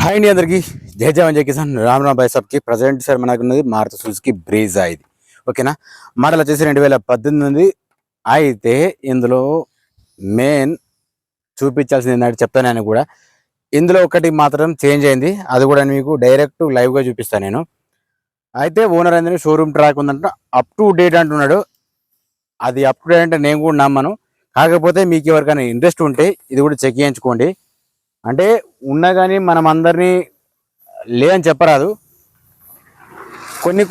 Hi అండి అందరికీ జై జవాన్ జై కిసాన్ రామ్ రామ్ భాయ్ సబ్కి ప్రజెంట్ సార్ మనకు ఉన్నది మారుతి సుజుకి బ్రీజా ఇది ఓకేనా. మోడల్ వచ్చేసి 2018 అయితే ఇందులో మెయిన్ చూపించాల్సింది ఏంటంటే చెప్తాను నేను కూడా. ఇందులో ఒకటి మాత్రం చేంజ్ అయింది, అది కూడా మీకు డైరెక్ట్ లైవ్గా చూపిస్తాను నేను. అయితే ఓనర్ అనేది షోరూమ్ ట్రాక్ ఉందంటే అప్ టు డేట్ అంటున్నాడు. అది అప్ టు డేట్ అంటే నేను కూడా నమ్మను. కాకపోతే మీకు ఎవరికైనా ఇంట్రెస్ట్ ఉంటే ఇది కూడా చెక్ చేయించుకోండి. అంటే ఉన్నా కానీ మనం అందరినీ లేదని చెప్పరాదు. కొన్ని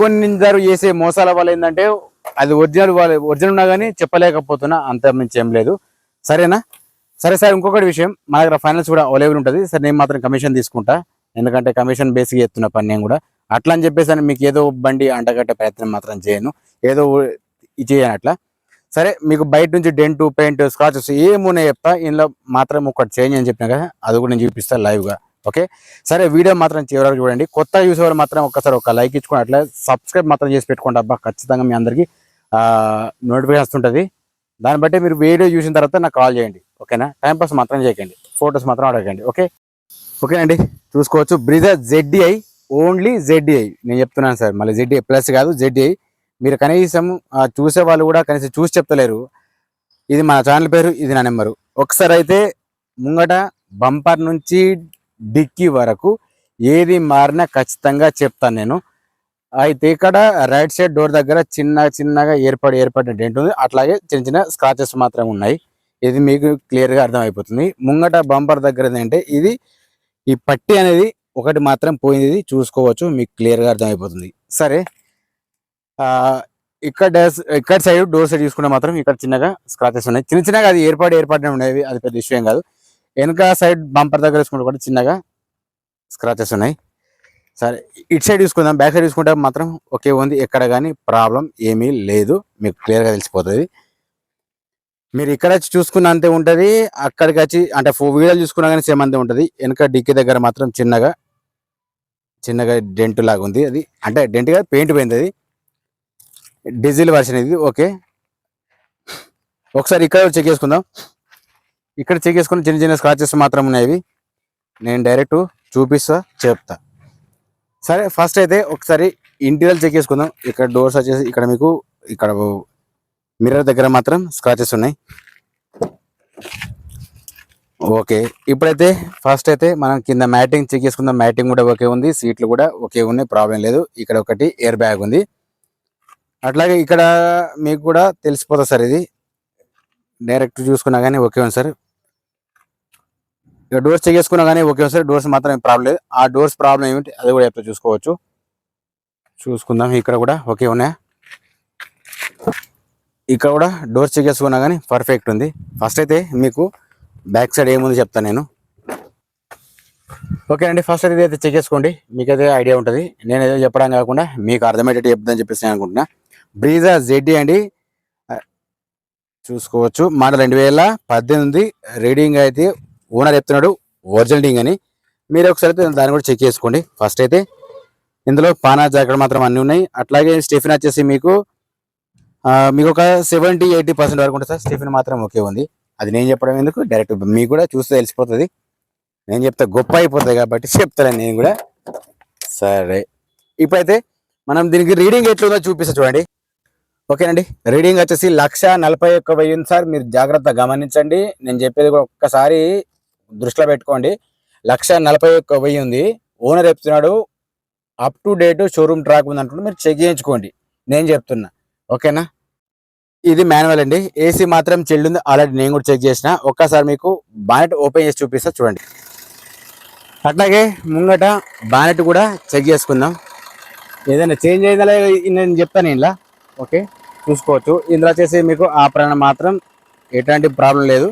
చేసే మోసాల వల్ల ఏంటంటే అది ఒరిజినల్ ఉన్నా కానీ చెప్పలేకపోతున్నా, అంత మించి ఏం లేదు. సరేనా? సరే సార్, ఇంకొకటి విషయం, మా దగ్గర ఫైనాన్స్ కూడా అవైలబుల్ ఉంటుంది సార్. నేను మాత్రం కమిషన్ తీసుకుంటా, ఎందుకంటే కమిషన్ బేస్గా ఎత్తున్న పని నేను కూడా. అట్లా అని చెప్పేసి మీకు ఏదో బండి అంటగట్టే ప్రయత్నం మాత్రం చేయను, ఏదో చేయను అట్లా. సరే, మీకు బయట నుంచి డెంట్ పెయింట్ స్క్రాచెస్ ఏమున్నాయి చెప్తా. ఇందులో మాత్రం ఒకటి చేంజ్ అని చెప్పినా కదా, అది కూడా నేను చూపిస్తాను లైవ్గా. ఓకే సరే, వీడియో మాత్రం చివరికి చూడండి. కొత్తగా చూసేవాళ్ళు మాత్రం ఒక్కసారి ఒక లైక్ ఇచ్చుకోండి, అట్లా సబ్స్క్రైబ్ మాత్రం చేసి పెట్టుకోండి అబ్బా. ఖచ్చితంగా మీ అందరికీ నోటిఫికేషన్ వస్తుంటుంది. దాన్ని బట్టి మీరు వీడియో చూసిన తర్వాత నాకు కాల్ చేయండి, ఓకేనా? టైంపాస్ మాత్రం చేయకండి, ఫొటోస్ మాత్రం అడగండి. ఓకేనండి. చూసుకోవచ్చు, బ్రీజా ZDI, ఓన్లీ ZDI నేను చెప్తున్నాను సార్. మళ్ళీ ZDI ప్లస్ కాదు, ZDI. మీరు కనీసం చూసే వాళ్ళు కూడా కనీసం చూసి చెప్తలేరు. ఇది మా ఛానల్ పేరు, ఇది నా నెంబరు. ఒకసారి అయితే ముంగట బంపర్ నుంచి డిక్కీ వరకు ఏది మారినా ఖచ్చితంగా చెప్తాను నేను. అయితే ఇక్కడ రైట్ సైడ్ డోర్ దగ్గర చిన్నగా ఏర్పడిన డెంట్ ఉంది, అట్లాగే చిన్న స్క్రాచెస్ మాత్రం ఉన్నాయి. ఇది మీకు క్లియర్గా అర్థమైపోతుంది. ముంగట బంపర్ దగ్గర ఏంటంటే ఇది ఈ పట్టి అనేది ఒకటి మాత్రం పోయింది, చూసుకోవచ్చు, మీకు క్లియర్గా అర్థమైపోతుంది. సరే, ఇక్కడ సైడ్ డోర్ సైడ్ చూసుకుంటే మాత్రం ఇక్కడ చిన్నగా స్క్రాచెస్ ఉన్నాయి, చిన్నగా. అది ఏర్పడిన ఉండేవి, అది పెద్ద విషయం కాదు. వెనక సైడ్ బంపర్ దగ్గర చూసుకుంటే కూడా చిన్నగా స్క్రాచెస్ ఉన్నాయి. సరే, ఇటు సైడ్ చూసుకుందాం. బ్యాక్ సైడ్ చూసుకుంటే మాత్రం ఓకే ఉంది, ఎక్కడ కానీ ప్రాబ్లం ఏమీ లేదు, మీకు క్లియర్గా తెలిసిపోతుంది. మీరు ఇక్కడ వచ్చి చూసుకున్న అంతే ఉంటుంది, అక్కడికి వచ్చి అంటే వీడియోలు చూసుకున్నా కానీ సేమ్ అంతే ఉంటుంది. వెనక డిక్కీ దగ్గర మాత్రం చిన్నగా డెంట్ లాగా ఉంది. అది అంటే డెంట్ గా పెయింట్ పోయింది, అది డీజిల్ వర్షన్ ఇది. ఓకే, ఒకసారి ఇక్కడ చెక్ చేసుకుందాం. ఇక్కడ చెక్ చేసుకుని చిన్న స్క్రాచెస్ మాత్రం ఉన్నాయి, నేను డైరెక్ట్ చూపిస్తా, చెప్తా. సరే, ఫస్ట్ అయితే ఒకసారి ఇంటీరియర్ చెక్ చేసుకుందాం. ఇక్కడ డోర్స్ వచ్చేసి ఇక్కడ మిర్రర్ దగ్గర మాత్రం స్క్రాచెస్ ఉన్నాయి. ఓకే, ఇప్పుడైతే ఫస్ట్ అయితే మనం కింద మ్యాటింగ్ చెక్ చేసుకుందాం. మ్యాటింగ్ కూడా ఓకే ఉంది, సీట్లు కూడా ఓకే ఉన్నాయి, ప్రాబ్లం లేదు. ఇక్కడ ఒకటి ఎయిర్ బ్యాగ్ ఉంది. అట్లాగే ఇక్కడ మీకు కూడా తెలిసిపోతుంది సార్, ఇది డైరెక్ట్ చూసుకున్నా కానీ ఓకే ఉంది సార్. ఇక డోర్స్ చెక్ చేసుకున్నా కానీ ఓకే ఉంది సార్. డోర్స్ మాత్రం ప్రాబ్లం లేదు. ఆ డోర్స్ ప్రాబ్లం ఏమిటి అది కూడా ఎప్పుడు చూసుకుందాం. ఇక్కడ కూడా ఓకే ఉన్నాయా? ఇక్కడ కూడా డోర్స్ చెక్ చేసుకున్నా కానీ పర్ఫెక్ట్ ఉంది. ఫస్ట్ అయితే మీకు బ్యాక్ సైడ్ ఏముంది చెప్తాను నేను. ఓకే అండి, ఫస్ట్ అయితే చెక్ చేసుకోండి, మీకైతే ఐడియా ఉంటుంది. నేను ఏదో చెప్పడం కాకుండా మీకు అర్థమయ్యేటట్టు చెప్తాను చెప్పేసి నేను అనుకుంటున్నా. బ్రీజా ZD అండి, చూసుకోవచ్చు. మోడల్ 2018, రీడింగ్ అయితే ఓనర్ చెప్తున్నాడు ఒరిజినల్ అని. మీరు ఒకసారి అయితే దాన్ని కూడా చెక్ చేసుకోండి. ఫస్ట్ అయితే ఇందులో పానా జాకెట్ మాత్రం అన్నీ ఉన్నాయి. అట్లాగే స్టెఫిన్ వచ్చేసి మీకు ఒక 70-80% వరకు ఉంటుంది సార్. స్టెఫిన్ మాత్రం ఓకే ఉంది, అది నేను చెప్పడం ఎందుకు, డైరెక్ట్ మీకు కూడా చూస్తే తెలిసిపోతుంది. నేను చెప్తే గొప్ప అయిపోతుంది కాబట్టి చెప్తాను నేను కూడా. సరే, ఇప్పుడైతే మనం దీనికి రీడింగ్ ఎట్లుందో చూపిస్తా చూడండి. ఓకేనండి, రీడింగ్ వచ్చేసి 141,000 సార్. మీరు జాగ్రత్తగా గమనించండి, నేను చెప్పేది కూడా ఒక్కసారి దృష్టిలో పెట్టుకోండి. 141,000 ఉంది. ఓనర్ చెప్తున్నాడు up to date showroom track ఉంది అంటున్నాడు. మీరు చెక్ చేయించుకోండి, నేను చెప్తున్నా, ఓకేనా? ఇది మాన్యువల్ అండి. AC మాత్రం చెల్లి ఉంది, ఆల్రెడీ నేను కూడా చెక్ చేసిన. ఒక్కసారి మీకు బానెట్ ఓపెన్ చేసి చూపిస్తా చూడండి. అట్లాగే ముంగట బానెట్ కూడా చెక్ చేసుకుందాం. ఏదైనా చేంజ్ అయిందా నేను చెప్తాను ఇలా. ఓకే, చూసుకోవచ్చు. ఇందులో వచ్చేసి మీకు ఆపరణ మాత్రం ఎటువంటి ప్రాబ్లం లేదు,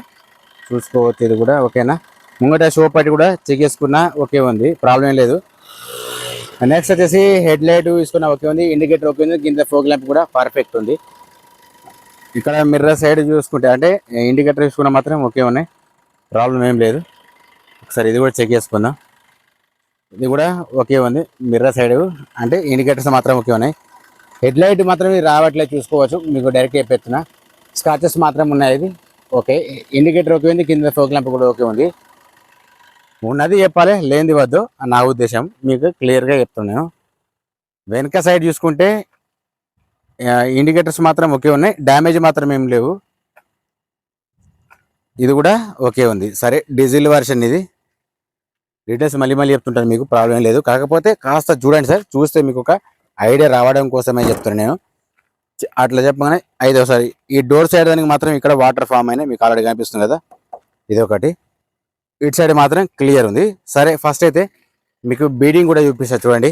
చూసుకోవచ్చు. ఇది కూడా ఓకేనా? ముంగట షో పట్టి కూడా చెక్ చేసుకున్నా ఓకే ఉంది, ప్రాబ్లం ఏం లేదు. నెక్స్ట్ వచ్చేసి హెడ్ లైట్ తీసుకున్నా ఓకే ఉంది, ఇండికేటర్ ఓకే ఉంది, కింద ఫోక్ ల్యాంప్ కూడా పర్ఫెక్ట్ ఉంది. ఇక్కడ మిర్రర్ సైడ్ చూసుకుంటే అంటే ఇండికేటర్ చూసుకున్నా మాత్రం ఓకే ఉన్నాయి, ప్రాబ్లం ఏం లేదు. ఒకసారి ఇది కూడా చెక్ చేసుకుందాం. ఇది కూడా ఓకే ఉంది, మిర్రర్ సైడ్ అంటే ఇండికేటర్స్ మాత్రం ఓకే ఉన్నాయి. హెడ్ లైట్ మాత్రం రావట్లేదు, చూసుకోవచ్చు, మీకు డైరెక్ట్ చెప్పేస్తున్నా. స్క్రాచెస్ మాత్రం ఉన్నాయి, ఇది ఓకే. ఇండికేటర్ ఓకే ఉంది, కింద ఫోక్ ల్యాంప్ కూడా ఓకే ఉంది. ఉన్నది చెప్పాలి, లేనిది వద్దు నా ఉద్దేశం. మీకు క్లియర్గా చెప్తాను నేను. వెనక సైడ్ చూసుకుంటే ఇండికేటర్స్ మాత్రం ఓకే ఉన్నాయి, డ్యామేజ్ మాత్రం ఏం లేవు. ఇది కూడా ఓకే ఉంది. సరే, డీజిల్ వర్షన్ ఇది. డీటెయిల్స్ మళ్ళీ మళ్ళీ చెప్తుంటాను, మీకు ప్రాబ్లం లేదు. కాకపోతే కాస్త చూడండి సార్, చూస్తే మీకు ఒక ఐడియా రావడం కోసమే చెప్తాను నేను. అట్లా చెప్పగానే ఐదోసారి ఈ డోర్ సైడ్ దానికి మాత్రం ఇక్కడ వాటర్ ఫామ్ అయినా మీకు ఆల్రెడీ కనిపిస్తుంది కదా, ఇది ఒకటి. ఇటు సైడ్ మాత్రం క్లియర్ ఉంది. సరే, ఫస్ట్ అయితే మీకు బీడింగ్ కూడా చూపిస్తా చూడండి.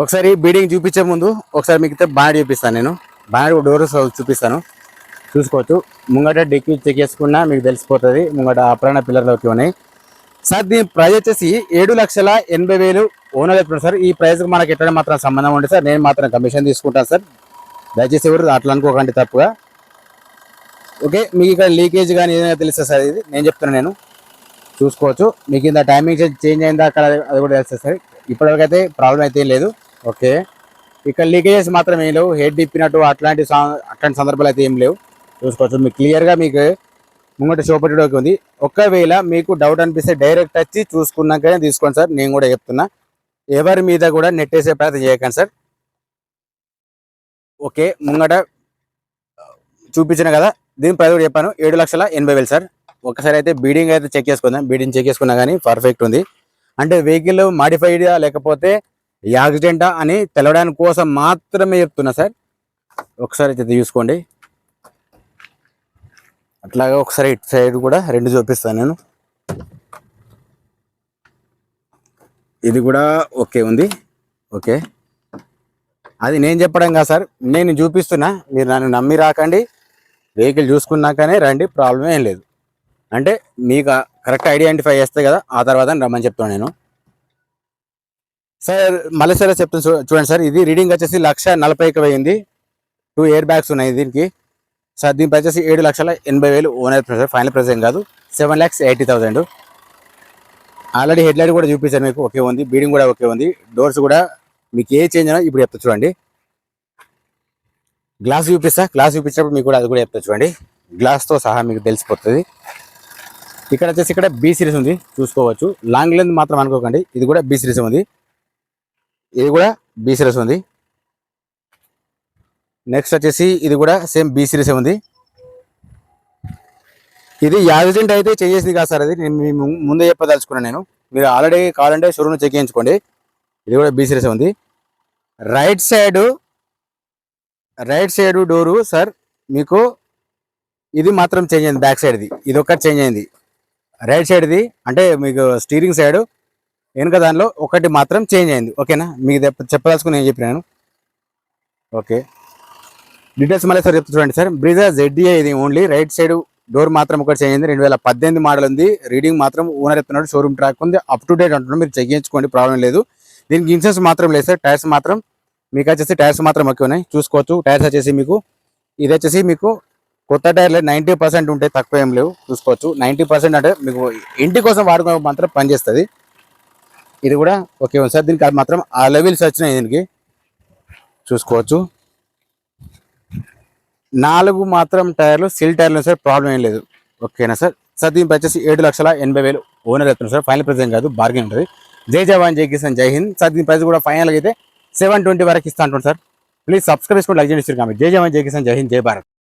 ఒకసారి బీడింగ్ చూపించే ముందు ఒకసారి మీకు బాగా చూపిస్తాను నేను. బాగా డోర్ చూపిస్తాను, చూసుకోవచ్చు. ముంగట డిక్కీ చెక్ చేసుకున్నా మీకు తెలిసిపోతుంది. ముంగట అప్రాణ పిల్లర్లోకి ఉన్నాయి సార్. దీని ప్రైస్ వచ్చేసి 7,80,000 ఓనర్ చెప్తున్నారు సార్. ఈ ప్రైస్కి మనకి ఎట్లా మాత్రం సంబంధం ఉంటుంది సార్. నేను మాత్రం కమిషన్ తీసుకుంటాను సార్, దయచేసి ఎవరు అట్లా అనుకోకండి తప్పుగా. ఓకే, మీకు ఇక్కడ లీకేజ్ కానీ ఏదైనా తెలుస్తుంది సార్, ఇది నేను చెప్తున్నాను. నేను చూసుకోవచ్చు. మీకు ఇంత టైమింగ్ చేంజ్ అయిందా అక్కడ, అది కూడా తెలుస్తుంది సార్. ఇప్పటివరకు అయితే ప్రాబ్లం అయితే ఏం లేదు. ఓకే, ఇక్కడ లీకేజెస్ మాత్రం ఏం లేవు, హెడ్ తిప్పినట్టు అట్లాంటి సందర్భాలు అయితే ఏం లేవు. చూసుకోవచ్చు. మీకు క్లియర్గా మీకు ముంగట చూపెట్టడానికి ఉంది. ఒకవేళ మీకు డౌట్ అనిపిస్తే డైరెక్ట్ వచ్చి చూసుకున్నాకనే తీసుకోండి సార్, నేను కూడా చెప్తున్నా. ఎవరి మీద కూడా నెట్టేసే ప్రయత్నం చేయకండి సార్. ఓకే, ముంగట చూపించిన కదా, దీని ప్రైస్ కూడా చెప్పాను, 7,80,000 సార్. ఒకసారి అయితే బీడింగ్ అయితే చెక్ చేసుకుందాం. బీడింగ్ చెక్ చేసుకున్నా కానీ పర్ఫెక్ట్ ఉంది. అంటే వెహికల్ మాడిఫైడా లేకపోతే యాక్సిడెంటా అని తెలవడానికి కోసం మాత్రమే చెప్తున్నా సార్. ఒకసారి అయితే చూసుకోండి. అట్లాగే ఒకసారి ఇటు సైడ్ కూడా రెండు చూపిస్తాను నేను. ఇది కూడా ఓకే ఉంది. ఓకే, అది నేను చెప్పడం కాదు సార్, నేను చూపిస్తున్నా. మీరు నన్ను నమ్మి రాకండి, వెహికల్ చూసుకున్నాకనే రండి, ప్రాబ్లం ఏం లేదు. అంటే మీకు కరెక్ట్ ఐడెంటిఫై చేస్తే కదా, ఆ తర్వాత రమ్మని చెప్తాను నేను. సార్ మళ్ళీ సార్ చెప్తాను చూడండి సార్. ఇది రీడింగ్ వచ్చేసి 1,40,000 అయింది. 2 ఎయిర్ బ్యాగ్స్ ఉన్నాయి దీనికి సార్. దీని ప్రైస్ వచ్చేసి 7,80,000 ఓనర్ సార్. ఫైనల్ ప్రైస్ ఏం కాదు, 7,80,000. ఆల్రెడీ హెడ్ లైట్ కూడా చూపించాను మీకు, ఓకే ఉంది. బీడింగ్ కూడా ఓకే ఉంది. డోర్స్ కూడా మీకు ఏ చేంజ్ అయినా ఇప్పుడు చెప్తా చూడండి. గ్లాస్ చూపిస్తా, గ్లాస్ చూపించినప్పుడు మీకు కూడా అది కూడా చెప్తా చూడండి. గ్లాస్తో సహా మీకు తెలిసిపోతుంది. ఇక్కడ వచ్చేసి ఇక్కడ బి సిరీస్ ఉంది, చూసుకోవచ్చు. లాంగ్ లెంత్ మాత్రం అనుకోకండి, ఇది కూడా బి సిరీస్ ఉంది. ఇది కూడా బి సిరీస్ ఉంది. నెక్స్ట్ వచ్చేసి ఇది కూడా సేమ్ బి సిరీస్ ఉంది. ఇది యాక్సిడెంట్ అయితే చేసేది కాదు సార్, అది నేను ముందే చెప్పదలుచుకున్నాను నేను. మీరు ఆల్రెడీ కావాలంటే షోరూమ్ చెక్ చేయించుకోండి. ఇది కూడా బి సిరీస్ ఉంది. రైట్ సైడ్ డోరు సార్ మీకు ఇది మాత్రం చేంజ్ అయింది. బ్యాక్ సైడ్ది ఇది ఒక్కటి చేంజ్ అయింది. రైట్ సైడ్ది అంటే మీకు స్టీరింగ్ సైడ్ వెనుక దానిలో ఒకటి మాత్రం చేంజ్ అయింది. ఓకేనా, మీకు చెప్పదలుచుకుని నేను చెప్పినాను. ఓకే, డీటెయిల్స్ మళ్ళీ సార్ చెప్తా చూడండి సార్. బ్రీజా ZDA ఇది ఓన్లీ రైట్ సైడ్ డోర్ మాత్రం ఒకటి చేంజ్ అయింది. 2018 మోడల్ ఉంది. రీడింగ్ మాత్రం ఓనర్ చెప్తున్నాడు, షోరూమ్ ట్రాక్ ఉంది, అప్ టు డేట్ అంటున్నాడు. మీరు చెక్ చేయించుకోండి, ప్రాబ్లం లేదు. దీనికి ఇన్సూరెన్స్ మాత్రం లేదు సార్. టైర్స్ మాత్రం మీకు వచ్చేసి టైర్స్ మాత్రం ఓకే ఉన్నాయి, చూసుకోవచ్చు. టైర్స్ వచ్చేసి మీకు ఇది వచ్చేసి మీకు కొత్త టైర్లు 90% ఉంటాయి, తక్కువ ఏం లేవు, చూసుకోవచ్చు. 90% అంటే మీకు ఇంటి కోసం వాడుకో మాత్రం పనిచేస్తుంది. ఇది కూడా ఓకే ఉంది సార్. దీనికి అది మాత్రం ఆ లెవెల్స్ వచ్చినాయి దీనికి, చూసుకోవచ్చు. 4 మాత్రం టైర్లు సిల్ టైర్లు సార్, ప్రాబ్లం ఏం లేదు. ఓకేనా సార్. సార్ దీనికి వచ్చేసి 7,80,000 ఓనర్ చెప్తున్నారు సార్. ఫైనల్ ప్రైస్ ఏం కాదు, బార్గెన్ ఉంటుంది. జై జవాన్ జై కిసాన్ జై హింద్ సార్. దీని ప్రైస్ కూడా ఫైనల్గా అయితే 720 వరకు ఇస్తా అంటున్నాను సార్. ప్లీజ్ సబ్స్క్రైబ్ చేసుకోండి, లైక్ చేయండి, కామెంట్. జై జవాన్ జై కిసాన్ జై హింద్ జై భారత్.